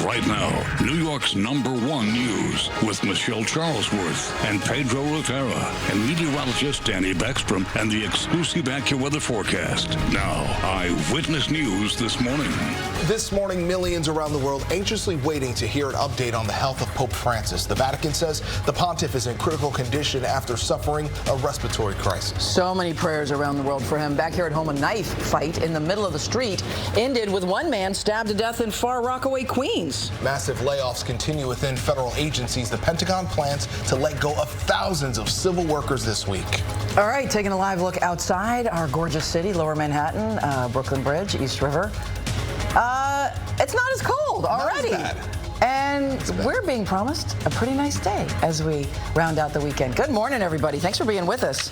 Right now, New York's #1 news with Michelle Charlesworth and Pedro Rivera and meteorologist Danny Beckstrom and the exclusive AccuWeather forecast. Now, Eyewitness News this morning. This morning, millions around the world anxiously waiting to hear an update on the health of Pope Francis. The Vatican says the pontiff is in critical condition after suffering a respiratory crisis. So many prayers around the world for him. Back here at home, a knife fight in the middle of the street ended with one man stabbed to death in Far Rockaway, Queens. Massive layoffs continue within federal agencies. The Pentagon plans to let go of thousands of civil workers this week. All right, taking a live look outside our gorgeous city, Lower Manhattan, Brooklyn Bridge, East River. It's not as cold already. Not as bad. And we're being promised a pretty nice day as we round out the weekend. Good morning, everybody. Thanks for being with us.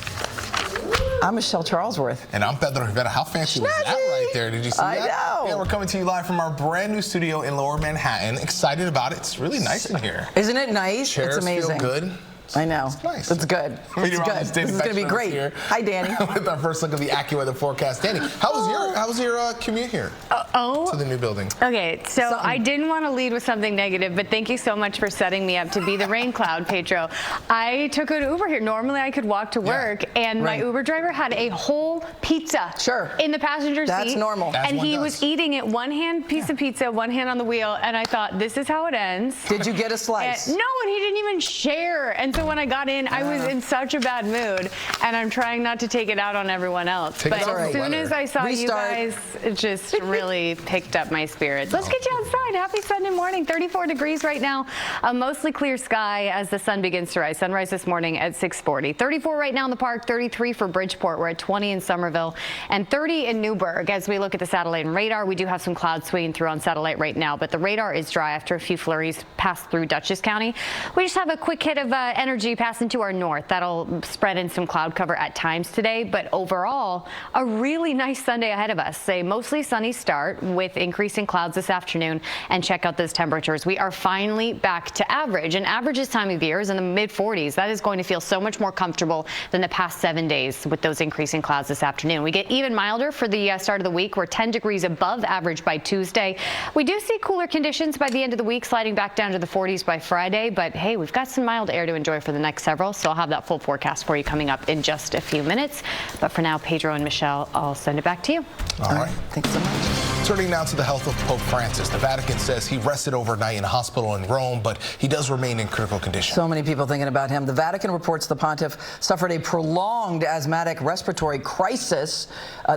I'm Michelle Charlesworth. And I'm Pedro Rivera. How fancy was that right there? Did you see that? I know. Yeah, we're coming to you live from our brand new studio in Lower Manhattan. Excited about it. It's really nice in here. Isn't it nice? Chairs it's amazing. feel good. I know. It's nice. It's good. It's good. This is going to be great. Here. Hi, Danny. With our first look at the AccuWeather forecast. Danny, how was your commute here to the new building? Okay, so I didn't want to lead with something negative, but thank you so much for setting me up to be the rain cloud, Pedro. I took an Uber here. Normally, I could walk to work, and my Uber driver had a whole pizza in the passenger seat. That's normal. And he was eating it, one hand piece of pizza, one hand on the wheel, and I thought, this is how it ends. Did you get a slice? No, and he didn't even share. And so when I got in, I was in such a bad mood, and I'm trying not to take it out on everyone else. But as soon as I saw you guys, it just really picked up my spirits. Let's get you outside. Happy Sunday morning. 34 degrees right now. A mostly clear sky as the sun begins to rise. Sunrise this morning at 6:40. 34 right now in the park, 33 for Bridgeport. We're at 20 in Somerville, and 30 in Newburgh. As we look at the satellite and radar, we do have some clouds swinging through on satellite right now, but the radar is dry after a few flurries passed through Dutchess County. We just have a quick hit of energy passing to our north. That'll spread in some cloud cover at times today, but overall, a really nice Sunday ahead of us. A mostly sunny start with increasing clouds this afternoon, and check out those temperatures. We are finally back to average, and average this time of year is in the mid-40s. That is going to feel so much more comfortable than the past 7 days with those increasing clouds this afternoon. We get even milder for the start of the week. We're 10 degrees above average by Tuesday. We do see cooler conditions by the end of the week, sliding back down to the 40s by Friday, but hey, we've got some mild air to enjoy for the next several, so I'll have that full forecast for you coming up in just a few minutes. But for now, Pedro and Michelle, I'll send it back to you. All right. Thanks so much. Turning now to the health of Pope Francis. The Vatican says he rested overnight in a hospital in Rome, but he does remain in critical condition. So many people thinking about him. The Vatican reports the pontiff suffered a prolonged asthmatic respiratory crisis.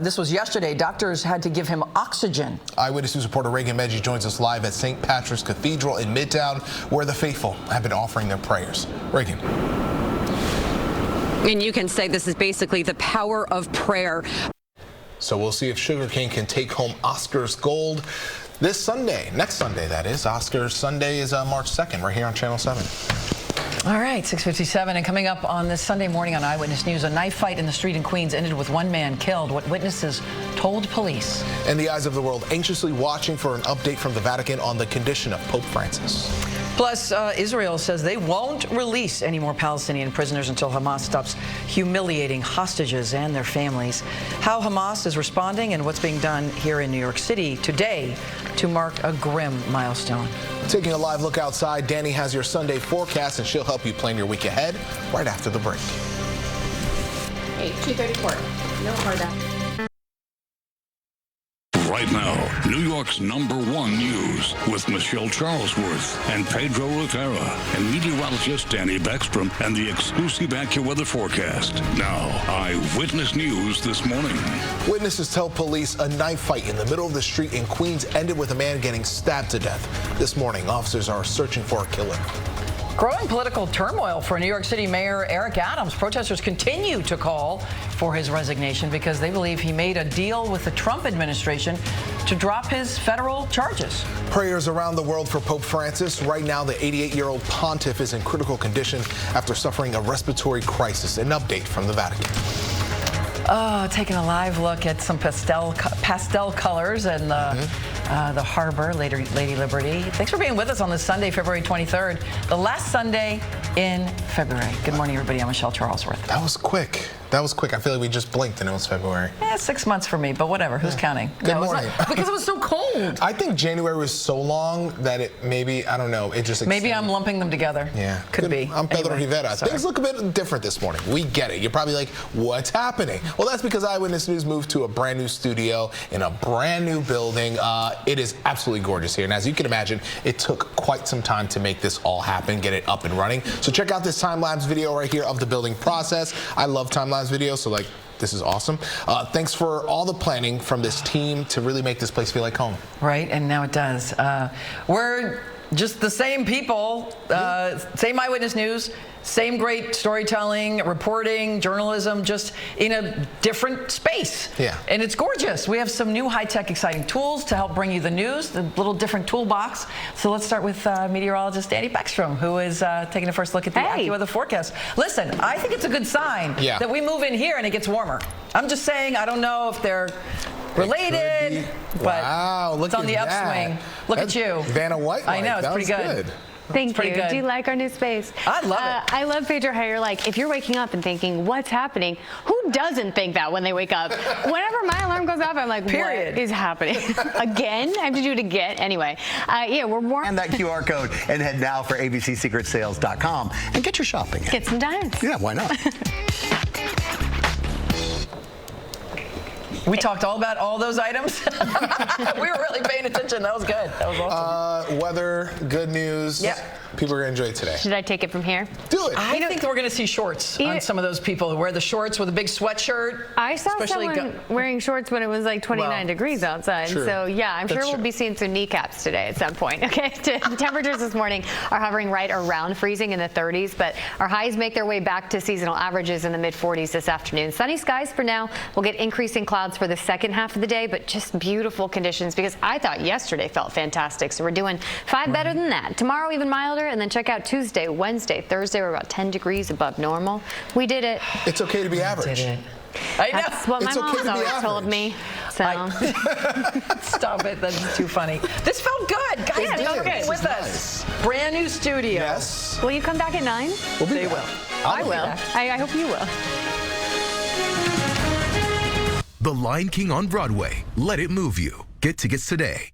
This was yesterday. Doctors had to give him oxygen. Eyewitness News reporter Reagan Medji joins us live at St. Patrick's Cathedral in Midtown, where the faithful have been offering their prayers. Reagan. And you can say this is basically the power of prayer. So we'll see if Sugarcane can take home Oscars gold this Sunday. Next Sunday, that is. Oscars Sunday is March 2nd. We're here on Channel 7. All right, 6:57, and coming up on this Sunday morning on Eyewitness News, a knife fight in the street in Queens ended with one man killed. What witnesses told police. And the eyes of the world anxiously watching for an update from the Vatican on the condition of Pope Francis. Plus, Israel says they won't release any more Palestinian prisoners until Hamas stops humiliating hostages and their families. How Hamas is responding and what's being done here in New York City today to mark a grim milestone. Taking a live look outside, Danny has your Sunday forecast, and she'll help you plan your week ahead right after the break. Hey, 2:34. No harder. Right now, New York's #1 news with Michelle Charlesworth and Pedro Rivera and meteorologist Danny Beckstrom and the exclusive AccuWeather forecast. Now, Eyewitness News this morning. Witnesses tell police a knife fight in the middle of the street in Queens ended with a man getting stabbed to death. This morning, officers are searching for a killer. Growing political turmoil for New York City Mayor Eric Adams. Protesters continue to call for his resignation because they believe he made a deal with the Trump administration to drop his federal charges. Prayers around the world for Pope Francis. Right now, the 88-year-old pontiff is in critical condition after suffering a respiratory crisis. An update from the Vatican. Taking a live look at some pastel colors and the harbor, Lady Liberty. Thanks for being with us on this Sunday, February 23rd, the last Sunday in February. Good morning, everybody. I'm Michelle Charlesworth. That was quick. That was quick. I feel like we just blinked and it was February. Yeah, 6 months for me, but whatever. Who's counting? Good morning. Because it was so cold. I think January was so long that it maybe, I don't know, it just extended. Maybe I'm lumping them together. Yeah. Could be. I'm Pedro Rivera. Sorry. Things look a bit different this morning. We get it. You're probably like, what's happening? Well, that's because Eyewitness News moved to a brand new studio in a brand new building. It is absolutely gorgeous here. And as you can imagine, it took quite some time to make this all happen, get it up and running. So check out this time-lapse video right here of the building process. I love time-lapse videos, so like, this is awesome. Thanks for all the planning from this team to really make this place feel like home. Right, and now it does. We're just the same people, same Eyewitness News, same great storytelling, reporting, journalism, just in a different space. Yeah. And it's gorgeous. We have some new high-tech, exciting tools to help bring you the news, the little different toolbox. So let's start with meteorologist Danny Beckstrom, who is taking a first look at the AccuWeather forecast. Listen, I think it's a good sign that we move in here and it gets warmer. I'm just saying, I don't know if they're related, but wow, it's on the upswing. Look at you. Vanna White. I know, it's pretty good. Thank you. Do you like our new space? I love it. I love, Pedro, how you're like, if you're waking up and thinking, what's happening? Who doesn't think that when they wake up? Whenever my alarm goes off, I'm like, what is happening? Again? I have to do it again? Anyway, yeah, we're warm. And that QR code and head now for abcsecretsales.com and get your shopping in. Get some dimes. Yeah, why not? We talked all about all those items. We were really paying attention. That was good. That was awesome. Weather, good news. Yeah. People are going to enjoy it today. Should I take it from here? Do it. I think we're going to see shorts on some of those people who wear the shorts with a big sweatshirt. I saw someone wearing shorts when it was like 29 degrees outside. True. So, yeah, I'm sure we'll be seeing some kneecaps today at some point. Okay, the temperatures this morning are hovering right around freezing in the 30s, but our highs make their way back to seasonal averages in the mid-40s this afternoon. Sunny skies for now. We'll get increasing clouds for the second half of the day, but just beautiful conditions because I thought yesterday felt fantastic. So we're doing 5 better than that. Tomorrow even milder, and then check out Tuesday, Wednesday, Thursday, we're about 10 degrees above normal. We did it. It's okay to be average. I know. That's what my mom's always told me. So. Stop it. That's too funny. This felt good. Guys, yeah, it felt good. With us. Brand new studio. Yes. Will you come back at 9? They will. I will. I hope you will. The Lion King on Broadway. Let it move you. Get tickets today.